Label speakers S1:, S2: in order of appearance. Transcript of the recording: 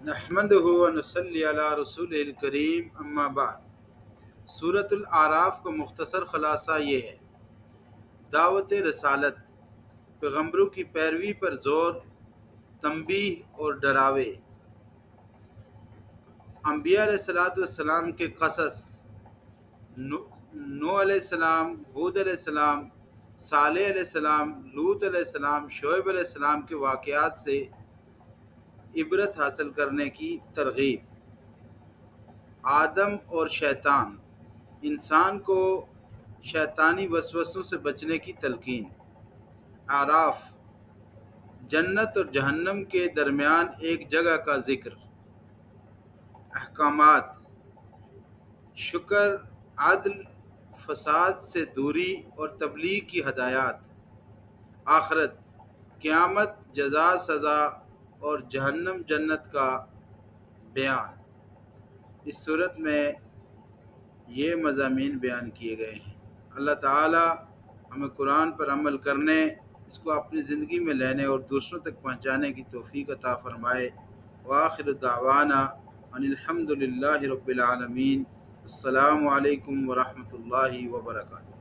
S1: نحمدہ و نصلی علی رسول الکریم اما بعد۔ سورۃ الاعراف کا مختصر خلاصہ یہ ہے: دعوت رسالت، پیغمبروں کی پیروی پر زور، تنبیہ اور ڈراوے، انبیاء علیہ السلام کے قصص، نوح علیہ السلام، ہود علیہ السلام، صالح علیہ السلام، لوط علیہ السلام، شعیب علیہ السلام کے واقعات سے عبرت حاصل کرنے کی ترغیب، آدم اور شیطان، انسان کو شیطانی وسوسوں سے بچنے کی تلقین، اعراف، جنت اور جہنم کے درمیان ایک جگہ کا ذکر، احکامات، شکر، عدل، فساد سے دوری اور تبلیغ کی ہدایات، آخرت، قیامت، جزا سزا اور جہنم جنت کا بیان۔ اس صورت میں یہ مضامین بیان کیے گئے ہیں۔ اللہ تعالی ہمیں قرآن پر عمل کرنے، اس کو اپنی زندگی میں لینے اور دوسروں تک پہنچانے کی توفیق عطا فرمائے۔ وآخر دعوانا ان الحمد للہ رب العالمین۔ السلام علیکم ورحمۃ اللہ وبرکاتہ۔